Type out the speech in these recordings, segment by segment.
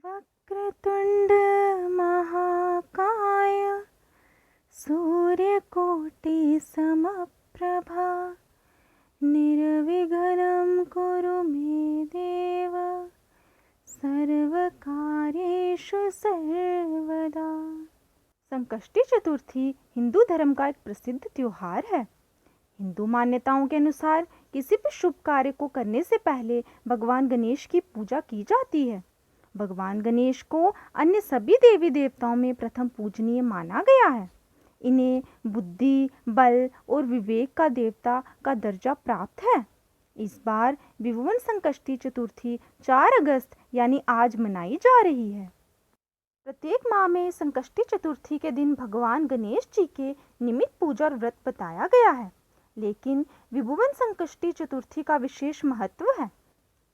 वक्रतुंड महाकाय सूर्यकोटि समप्रभा निर्विघ्नं कुरु मे देव सर्वकार्येषु सर्वदा। संकष्टी चतुर्थी हिंदू धर्म का एक प्रसिद्ध त्योहार है। हिंदू मान्यताओं के अनुसार किसी भी शुभ कार्य को करने से पहले भगवान गणेश की पूजा की जाती है। भगवान गणेश को अन्य सभी देवी देवताओं में प्रथम पूजनीय माना गया है। इन्हें बुद्धि, बल और विवेक का देवता का दर्जा प्राप्त है। इस बार विभुवन संकष्टी चतुर्थी 4 अगस्त यानी आज मनाई जा रही है। प्रत्येक माह में संकष्टी चतुर्थी के दिन भगवान गणेश जी के निमित्त पूजा और व्रत बताया गया है, लेकिन विभुवन संकष्टी चतुर्थी का विशेष महत्व है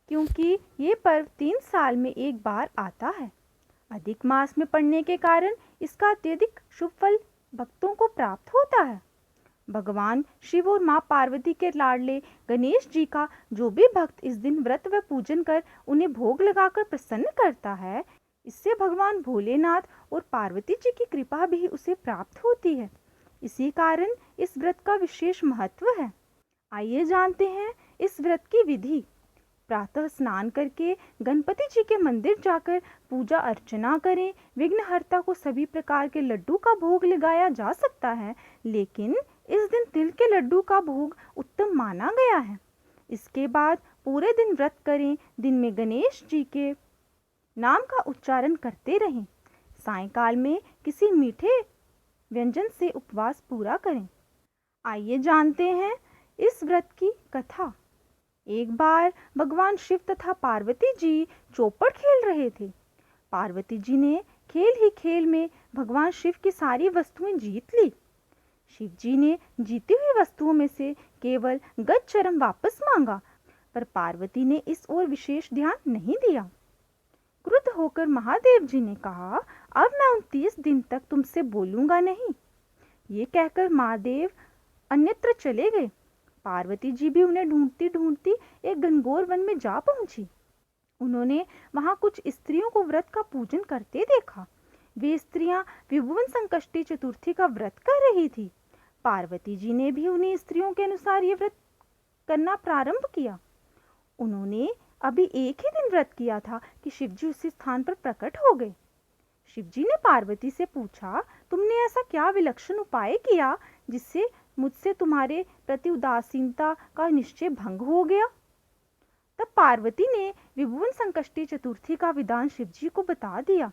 क्योंकि ये पर्व 3 साल में एक बार आता है। अधिक मास में पड़ने के कारण इसका अत्यधिक शुभ फल भक्तों को प्राप्त होता है। भगवान शिव और माँ पार्वती के लाडले गणेश जी का जो भी भक्त इस दिन व्रत व पूजन कर उन्हें भोग लगाकर प्रसन्न करता है, इससे भगवान भोलेनाथ और पार्वती जी की कृपा भी उसे प्राप्त होती है। इसी कारण इस व्रत का विशेष महत्व है। आइए जानते हैं इस व्रत की विधि। प्रातः स्नान करके गणपति जी के मंदिर जाकर पूजा अर्चना करें। विघ्नहर्ता को सभी प्रकार के लड्डू का भोग लगाया जा सकता है, लेकिन इस दिन तिल के लड्डू का भोग उत्तम माना गया है। इसके बाद पूरे दिन व्रत करें। दिन में गणेश जी के नाम का उच्चारण करते रहें। सायंकाल में किसी मीठे व्यंजन से उपवास पूरा करें। आइए जानते हैं इस व्रत की कथा। एक बार भगवान शिव तथा पार्वती जी चौपड़ खेल रहे थे। पार्वती जी ने खेल ही खेल में भगवान शिव की सारी वस्तुएं जीत ली। शिव जी ने जीती हुई वस्तुओं में से केवल गजचरम वापस मांगा, पर पार्वती ने इस ओर विशेष ध्यान नहीं दिया। क्रुद्ध होकर महादेव जी ने कहा, अब मैं 29 दिन तक तुमसे बोलूंगा नहीं। ये कहकर महादेव अन्यत्र चले गए। पार्वती जी भी उन्हें ढूंढती ढूंढती एक घनघोर वन में जा पहुंची। उन्होंने वहां कुछ स्त्रियों को व्रत का पूजन करते देखा। वे स्त्रियां विभुवन संकष्टी चतुर्थी का व्रत कर रही थी। पार्वती जी ने भी उन्हीं स्त्रियों के अनुसार ये व्रत करना प्रारंभ किया। उन्होंने अभी एक ही दिन व्रत किया था कि शिवजी उसी स्थान पर प्रकट हो गए। शिवजी ने पार्वती से पूछा, तुमने ऐसा क्या विलक्षण उपाय किया जिससे मुझसे तुम्हारे प्रति उदासीनता का निश्चय भंग हो गया? तब पार्वती ने विभुवन संकष्टी चतुर्थी का विधान शिवजी को बता दिया।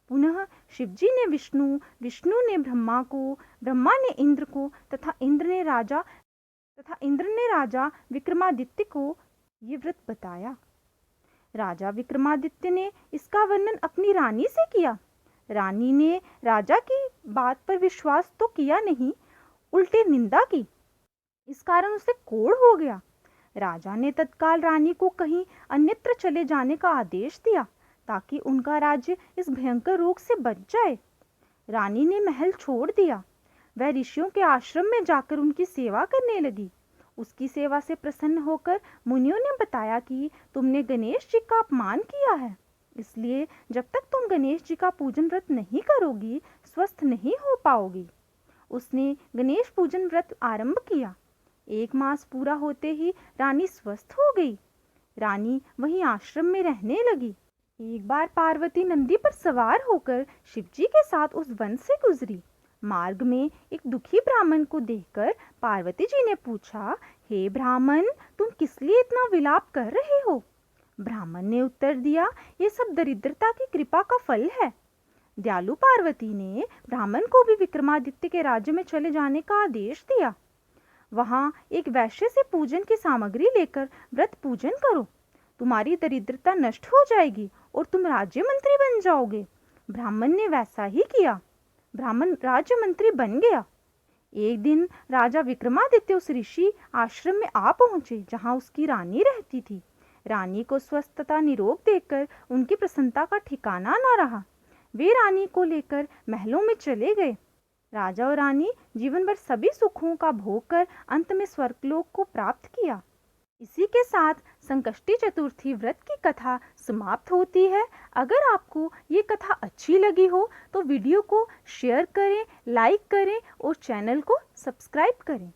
पुनः शिवजी ने विष्णु, विष्णु ने ब्रह्मा को, ब्रह्मा ने इंद्र को तथा इंद्र ने राजा विक्रमादित्य को ये व्रत बताया। राजा विक्रमादित्य ने इसका वर्णन अपनी रानी से किया। रानी ने राजा की बात पर विश्वास तो किया नहीं, उल्टे निंदा की। इस कारण उसे कोढ़ हो गया। राजा ने तत्काल रानी को कहीं अन्यत्र चले जाने का आदेश दिया ताकि उनका राज्य इस भयंकर रोग से बच जाए। रानी ने महल छोड़ दिया। वह ऋषियों के आश्रम में जाकर उनकी सेवा करने लगी। उसकी सेवा से प्रसन्न होकर मुनियों ने बताया कि तुमने गणेश जी का अपमान किया है, इसलिए जब तक तुम गणेश जी का पूजन व्रत नहीं करोगी, स्वस्थ नहीं हो पाओगी। उसने गणेश पूजन व्रत आरंभ किया। 1 मास पूरा होते ही रानी स्वस्थ हो गई। रानी वहीं आश्रम में रहने लगी। एक बार पार्वती नंदी पर सवार होकर शिवजी के साथ उस वन से गुजरी। मार्ग में एक दुखी ब्राह्मण को देखकर पार्वती जी ने पूछा, हे ब्राह्मण, तुम किस लिए इतना विलाप कर रहे हो? ब्राह्मण ने उत्तर दिया, ये सब दरिद्रता की कृपा का फल है। दयालु पार्वती ने ब्राह्मण को भी विक्रमादित्य के राज्य में चले जाने का आदेश दिया। वहां एक वैश्य से पूजन की सामग्री लेकर व्रत पूजन करो। तुम्हारी दरिद्रता नष्ट हो जाएगी और तुम राज्य मंत्री बन जाओगे। ब्राह्मण ने वैसा ही किया। ब्राह्मण राज्य मंत्री बन गया। एक दिन राजा विक्रमादित्य उस ऋषि आश्रम में आ पहुंचे जहां उसकी रानी रहती थी। रानी को स्वस्थ तथा निरोग देखकर उनकी प्रसन्नता का ठिकाना न रहा। वे रानी को लेकर महलों में चले गए। राजा और रानी जीवन भर सभी सुखों का भोग कर अंत में स्वर्गलोक को प्राप्त किया। इसी के साथ संकष्टी चतुर्थी व्रत की कथा समाप्त होती है। अगर आपको ये कथा अच्छी लगी हो तो वीडियो को शेयर करें, लाइक करें और चैनल को सब्सक्राइब करें।